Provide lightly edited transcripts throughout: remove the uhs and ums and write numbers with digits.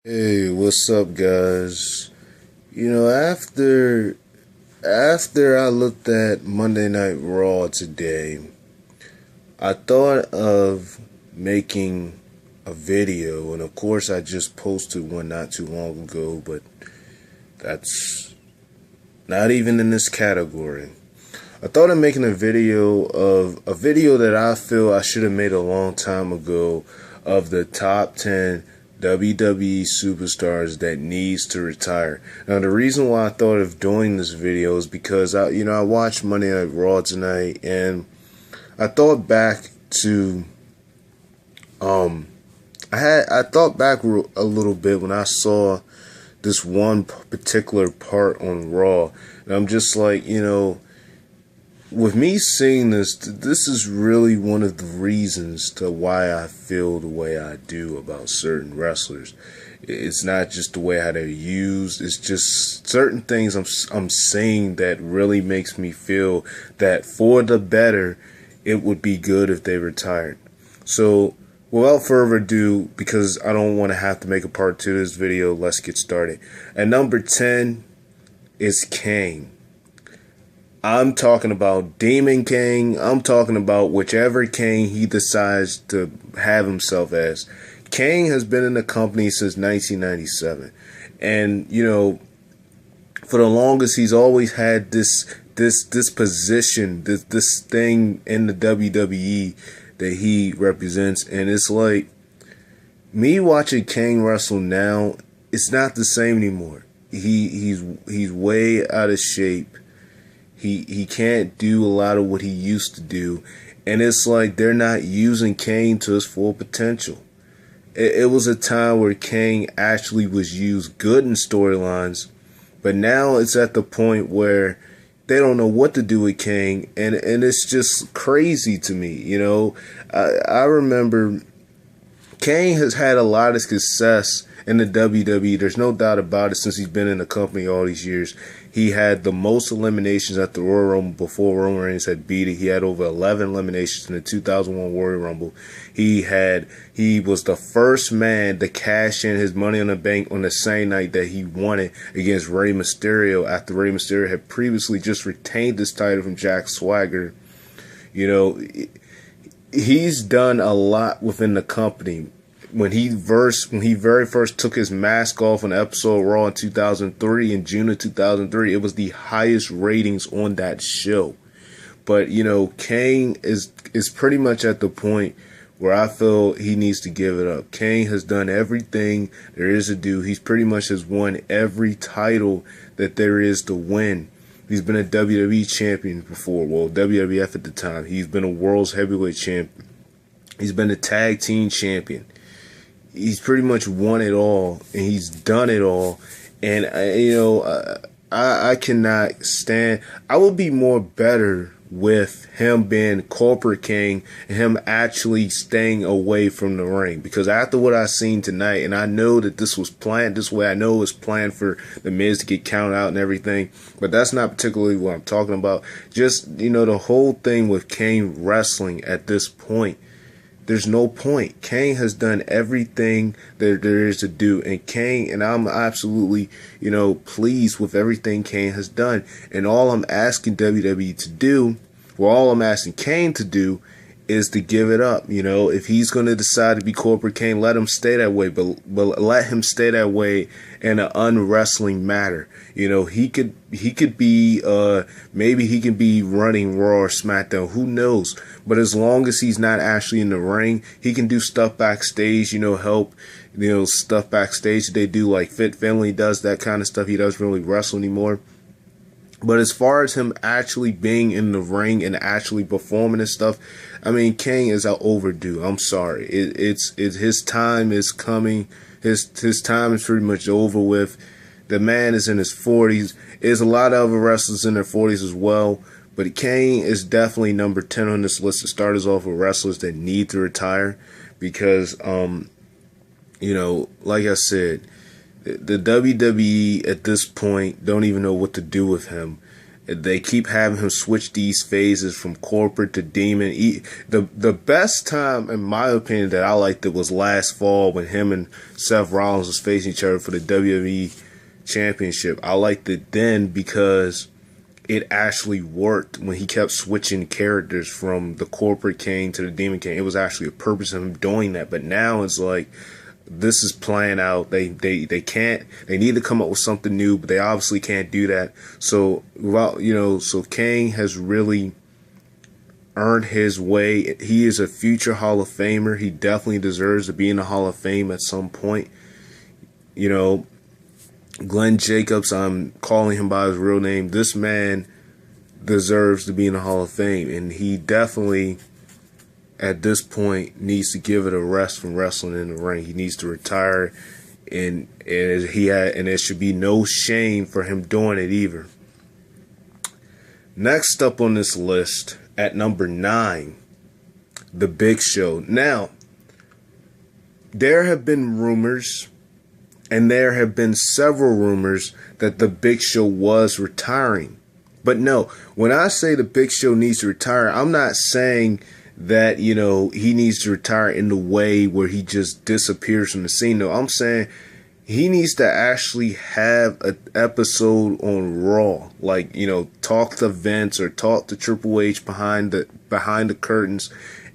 Hey, what's up, guys? After I looked at Monday Night Raw today, I thought of making a video, and of course, I just posted one not too long ago, but that's not even in this category. I thought of making a video that I feel I should have made a long time ago of the top 10 WWE superstars that needs to retire. Now, the reason why I thought of doing this video is because I watched Monday Night Raw tonight, and I thought back to I thought back a little bit when I saw this one particular part on Raw, and I'm just like, with me seeing this is really one of the reasons to why I feel the way I do about certain wrestlers. It's not just the way how they're used. It's just certain things I'm saying that really makes me feel that for the better, it would be good if they retired. So, without further ado, because I don't want to have to make a part 2 of this video, let's get started. At number 10 is Kane. I'm talking about Demon King. I'm talking about whichever King he decides to have himself as. King has been in the company since 1997. And, for the longest, he's always had this position, this thing in the WWE that he represents. And it's like, me watching King wrestle now, it's not the same anymore. He's way out of shape. He can't do a lot of what he used to do. And it's like they're not using Kane to his full potential. It was a time where Kane actually was used good in storylines. But now it's at the point where they don't know what to do with Kane. And it's just crazy to me. I remember Kane has had a lot of success in the WWE. There's no doubt about it. Since he's been in the company all these years, he had the most eliminations at the Royal Rumble before Roman Reigns had beat it. He had over 11 eliminations in the 2001 Royal Rumble. He was the first man to cash in his Money in the Bank on the same night that he won it against Rey Mysterio, after Rey Mysterio had previously just retained this title from Jack Swagger. He's done a lot within the company. When he very first took his mask off on the episode of Raw in 2003, in June of 2003, it was the highest ratings on that show. But Kane is pretty much at the point where I feel he needs to give it up. Kane has done everything there is to do. He's pretty much has won every title that there is to win. He's been a WWE champion before, well, WWF at the time. He's been a world's heavyweight champion. He's been a tag team champion. He's pretty much won it all, and he's done it all. And I cannot stand. I would be more better with him being corporate king and him actually staying away from the ring, because after what I've seen tonight, and I know that this was planned this way, I know it was planned for the Miz to get counted out and everything, but that's not particularly what I'm talking about. Just the whole thing with Kane wrestling at this point. There's no point. Kane has done everything that there is to do. And I'm absolutely, pleased with everything Kane has done. And all I'm asking WWE to do, all I'm asking Kane to do, is to give it up. If he's going to decide to be corporate Kane, let him stay that way. But let him stay that way in an unwrestling matter. He could be, maybe he can be running Raw or SmackDown. Who knows? But as long as he's not actually in the ring, he can do stuff backstage, help, stuff backstage they do, like Fit Finlay does, that kind of stuff. He doesn't really wrestle anymore. But as far as him actually being in the ring and actually performing and stuff, I mean, Kane is overdue. I'm sorry. It's his time is coming. His time is pretty much over with. The man is in his 40s. There's a lot of other wrestlers in their 40s as well. But Kane is definitely number 10 on this list to start us off with wrestlers that need to retire. Because, like I said, the WWE at this point don't even know what to do with him. They keep having him switch these phases from corporate to demon. The best time, in my opinion, that I liked it was last fall when him and Seth Rollins was facing each other for the WWE Championship. I liked it then because it actually worked when he kept switching characters from the corporate Kane to the demon Kane. It was actually a purpose of him doing that. But now it's like, this is playing out. They can't. They need to come up with something new, but they obviously can't do that. So so Kane has really earned his way. He is a future Hall of Famer. He definitely deserves to be in the Hall of Fame at some point. Glenn Jacobs, I'm calling him by his real name. This man deserves to be in the Hall of Fame, and he definitely, at this point, needs to give it a rest from wrestling in the ring. He needs to retire, and there should be no shame for him doing it either. Next up on this list, at number 9, The Big Show. Now, there have been rumors, and there have been several rumors that The Big Show was retiring. But no, when I say The Big Show needs to retire, I'm not saying that, he needs to retire in the way where he just disappears from the scene. No, I'm saying he needs to actually have an episode on Raw, like, talk to Vince or talk to Triple H behind the curtains,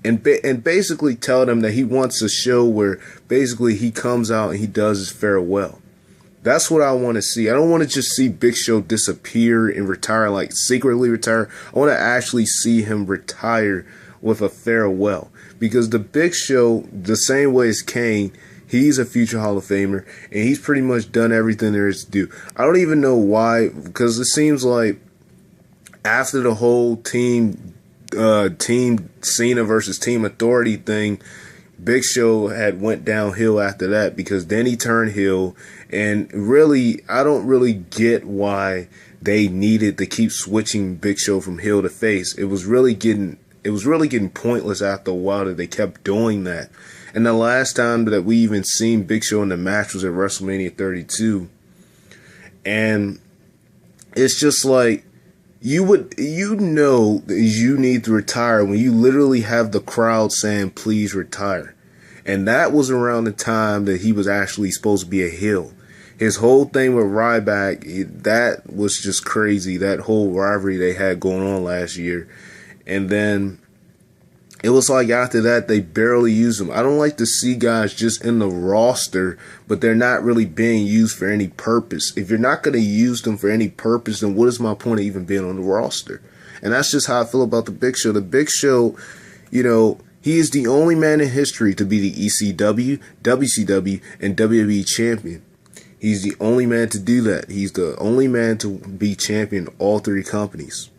and basically tell them that he wants a show where basically he comes out and he does his farewell. That's what I want to see. I don't want to just see Big Show disappear and retire, like secretly retire. I want to actually see him retire with a farewell, because the Big Show, the same way as Kane, he's a future Hall of Famer, and he's pretty much done everything there is to do. I don't even know why, because it seems like after the whole team Cena versus Team Authority thing, Big Show had went downhill after that, because then he turned heel, and really, I don't really get why they needed to keep switching Big Show from heel to face. It was really getting pointless after a while that they kept doing that. And the last time that we even seen Big Show in the match was at WrestleMania 32. And it's just like, you know that you need to retire when you literally have the crowd saying, please retire. And that was around the time that he was actually supposed to be a heel. His whole thing with Ryback, that was just crazy. That whole rivalry they had going on last year. And then it was like after that, they barely used them. I don't like to see guys just in the roster, but they're not really being used for any purpose. If you're not going to use them for any purpose, then what is my point of even being on the roster? And that's just how I feel about the Big Show. The Big Show, he is the only man in history to be the ECW, WCW, and WWE champion. He's the only man to do that. He's the only man to be champion in all 3 companies,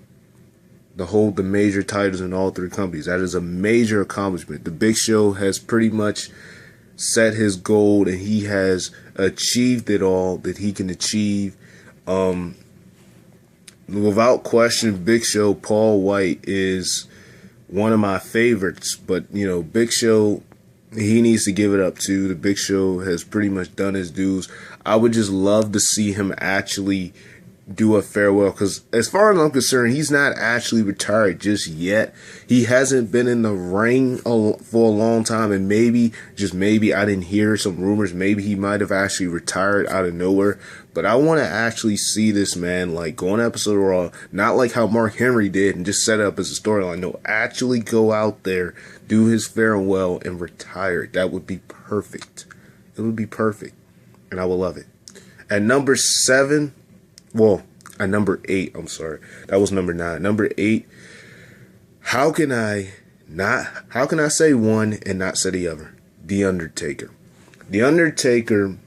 to hold the major titles in all 3 companies. That is a major accomplishment. The Big Show has pretty much set his goal, and he has achieved it all that he can achieve. Without question, Big Show, Paul White, is one of my favorites. But, Big Show, he needs to give it up too. The Big Show has pretty much done his dues. I would just love to see him actually do a farewell, because as far as I'm concerned, he's not actually retired just yet. He hasn't been in the ring for a long time, and maybe, just maybe, I didn't hear some rumors, maybe he might have actually retired out of nowhere. But I want to actually see this man like go on an episode of Raw, not like how Mark Henry did and just set it up as a storyline. No, actually go out there, do his farewell, and retire. That would be perfect. It would be perfect, and I would love it. At number 7, at number 8, I'm sorry. That was number 9. Number 8, how can I say one and not say the other? The Undertaker. The Undertaker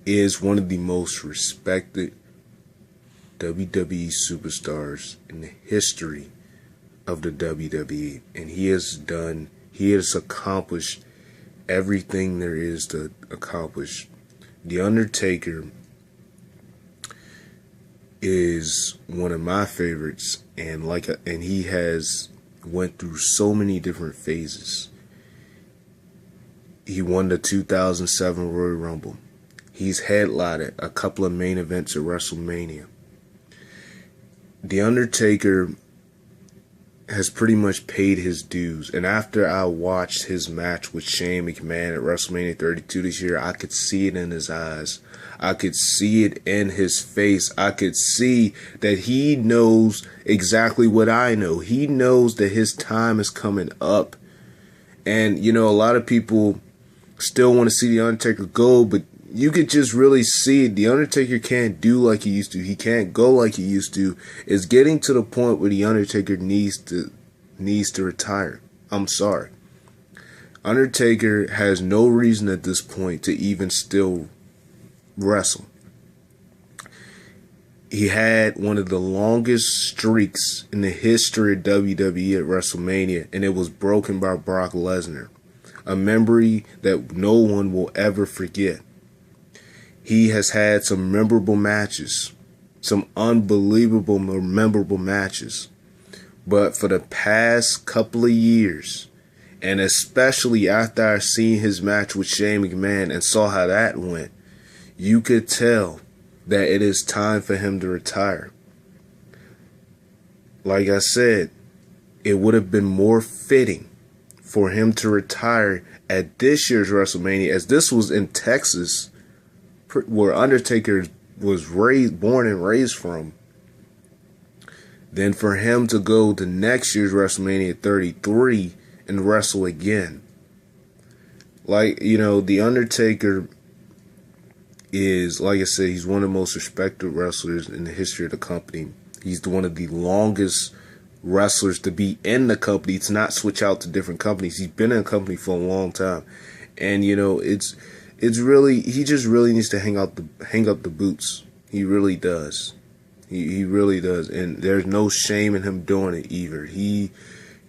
is one of the most respected WWE superstars in the history of the WWE. And he has accomplished everything there is to accomplish. The Undertaker is one of my favorites, and he has went through so many different phases. He won the 2007 Royal Rumble. He's headlined a couple of main events at WrestleMania. The Undertaker has pretty much paid his dues. And after I watched his match with Shane McMahon at WrestleMania 32 this year, I could see it in his eyes. I could see it in his face. I could see that he knows exactly what I know. He knows that his time is coming up. And, you know, a lot of people still want to see The Undertaker go, but you could just really see it. The Undertaker can't do like he used to. He can't go like he used to. It's getting to the point where The Undertaker needs to retire. I'm sorry. Undertaker has no reason at this point to even still wrestle. He had one of the longest streaks in the history of WWE at WrestleMania, and it was broken by Brock Lesnar. A memory that no one will ever forget. He has had some memorable matches, some unbelievable, memorable matches. But for the past couple of years, and especially after I seen his match with Shane McMahon and saw how that went, you could tell that it is time for him to retire. Like I said, it would have been more fitting for him to retire at this year's WrestleMania, as this was in Texas, where Undertaker was born and raised from, than for him to go to next year's WrestleMania 33 and wrestle again. Like, you know, The Undertaker is, like I said, he's one of the most respected wrestlers in the history of the company. He's one of the longest wrestlers to be in the company, to not switch out to different companies. He's been in the company for a long time. And, you know, it's really, he just really needs to hang up the boots. He really does. He really does. And there's no shame in him doing it either. He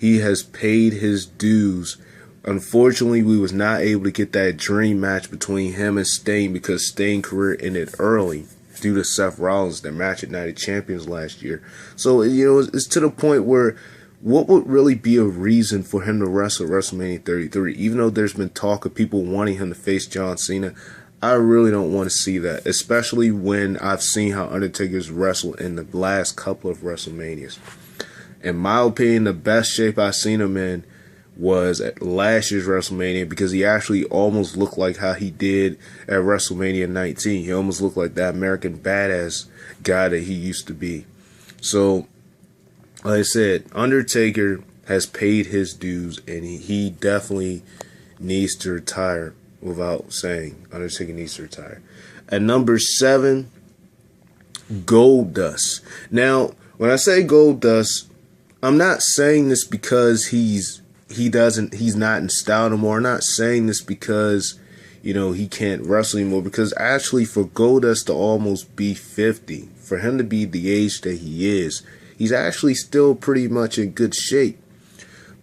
has paid his dues. Unfortunately, we was not able to get that dream match between him and Sting, because Sting's career ended early due to Seth Rollins, their match at Night of Champions last year. So, you know, it's to the point where what would really be a reason for him to wrestle WrestleMania 33? Even though there's been talk of people wanting him to face John Cena, I really don't want to see that, especially when I've seen how Undertaker's wrestled in the last couple of WrestleManias. In my opinion, the best shape I've seen him in was at last year's WrestleMania, because he actually almost looked like how he did at WrestleMania 19. He almost looked like that American badass guy that he used to be. So, like I said, Undertaker has paid his dues, and he definitely needs to retire. Without saying, Undertaker needs to retire. At number 7, Goldust. Now, when I say Goldust, I'm not saying this because he's not in style anymore. I'm not saying this because, you know, he can't wrestle anymore. Because actually, for Goldust to almost be 50, for him to be the age that he is, he's actually still pretty much in good shape.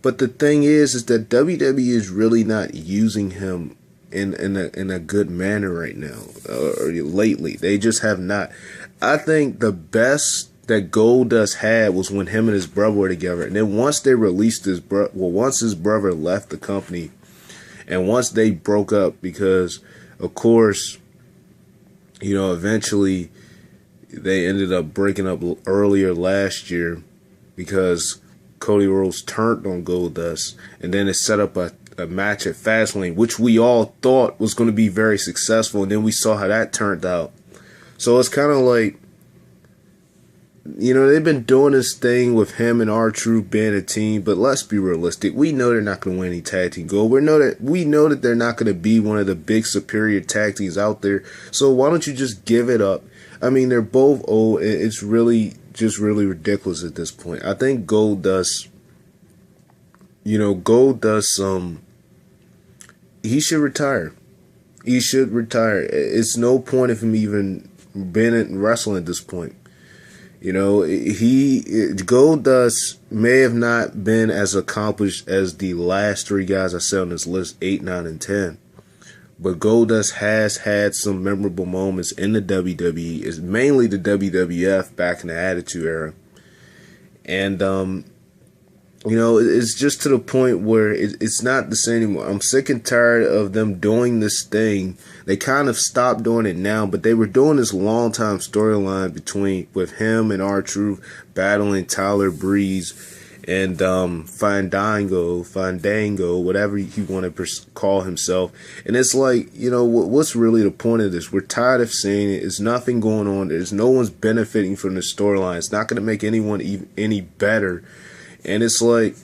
But the thing is that WWE is really not using him in a good manner right now, or lately. They just have not. I think the best that Goldust had was when him and his brother were together, and then once they released once his brother left the company, and once they broke up, because of course, you know, eventually they ended up breaking up earlier last year because Cody Rhodes turned on Goldust, and then it set up a match at Fastlane, which we all thought was going to be very successful, and then we saw how that turned out. So it's kind of like, you know, they've been doing this thing with him and R-Truth being a team, but let's be realistic. We know they're not going to win any tag team gold. We know that they're not going to be one of the big superior tag teams out there. So why don't you just give it up? I mean, they're both old. It's really just really ridiculous at this point. I think Goldust, you know, he should retire. He should retire. It's no point of him even being in wrestling at this point. You know, Goldust may have not been as accomplished as the last 3 guys I said on this list, 8, 9, and 10. But Goldust has had some memorable moments in the WWE. It's mainly the WWF back in the Attitude Era. And You know, it's just to the point where it's not the same anymore. I'm sick and tired of them doing this thing. They kind of stopped doing it now, but they were doing this long time storyline with him and R-Truth battling Tyler Breeze and Fandango, whatever he want to call himself. And it's like, you know, what's really the point of this? We're tired of seeing it. There's nothing going on. There's no one's benefiting from the storyline. It's not going to make anyone any better. And it's like,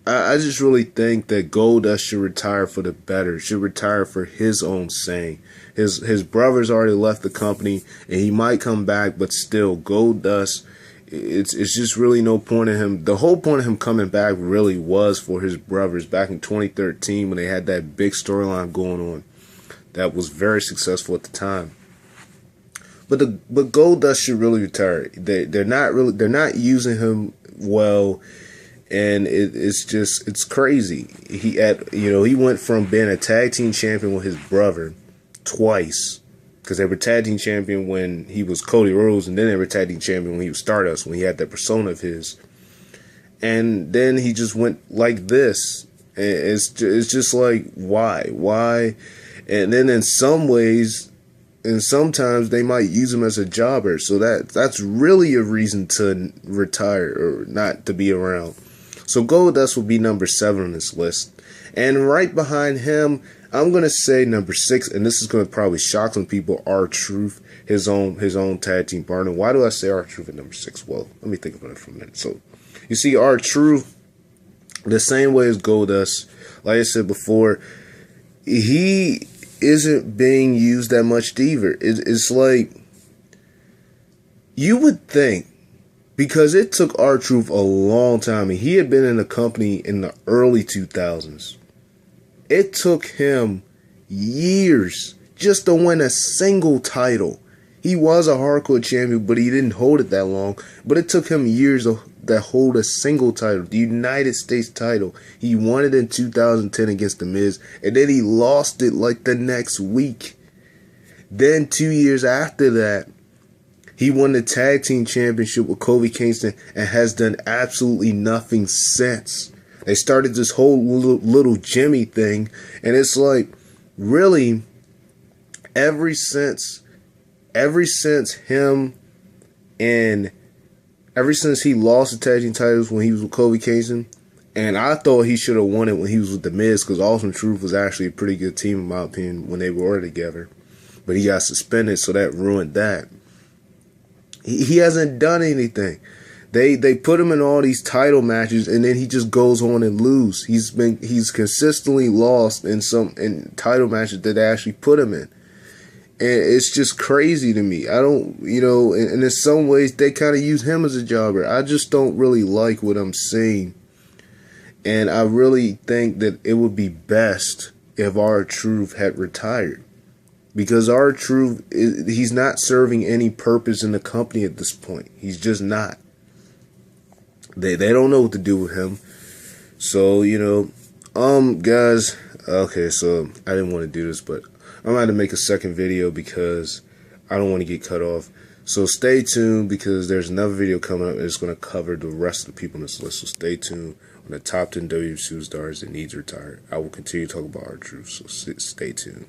I just really think that Goldust should retire for the better. Should retire for his own saying. His brother's already left the company, and he might come back, but still, Goldust, it's just really no point in him. The whole point of him coming back really was for his brothers back in 2013 when they had that big storyline going on that was very successful at the time. But Goldust should really retire. They're not using him well. And it's crazy. He went from being a tag team champion with his brother twice, because they were tag team champion when he was Cody Rhodes, and then they were tag team champion when he was Stardust, when he had that persona of his. And then he just went like this. It's just like, why? And then in some ways, and sometimes they might use him as a jobber, so that's really a reason to retire or not to be around. So Goldust will be number 7 on this list. And right behind him, I'm going to say number 6, and this is going to probably shock some people, R-Truth, his own tag team partner. Why do I say R-Truth at number 6? Well, let me think about it for a minute. So, you see R-Truth, the same way as Goldust, like I said before, he isn't being used that much either. It's like, you would think, because it took R-Truth a long time, and he had been in the company in the early 2000s. It took him years just to win a single title. He was a hardcore champion, but he didn't hold it that long. But it took him years to hold a single title, the United States title. He won it in 2010 against The Miz, and then he lost it like the next week. Then 2 years after that, he won the tag team championship with Kofi Kingston and has done absolutely nothing since. They started this whole little Jimmy thing, and it's like, really, ever since him and ever since he lost the tag team titles when he was with Kofi Kingston, and I thought he should have won it when he was with The Miz, because Awesome Truth was actually a pretty good team in my opinion when they were together, but he got suspended, so that ruined that. He hasn't done anything. They put him in all these title matches, and then he just goes on and lose. He's consistently lost in title matches that they actually put him in. And it's just crazy to me. I don't, and in some ways they kind of use him as a jobber. I just don't really like what I'm seeing. And I really think that it would be best if R-Truth had retired. Because R-Truth, he's not serving any purpose in the company at this point. He's just not. They don't know what to do with him. So, guys, okay, so I didn't want to do this, but I'm going to make a second video because I don't want to get cut off. So stay tuned, because there's another video coming up that's going to cover the rest of the people on this list. So stay tuned on the top 10 WWE superstars that needs to retire. I will continue to talk about R-Truth, so stay tuned.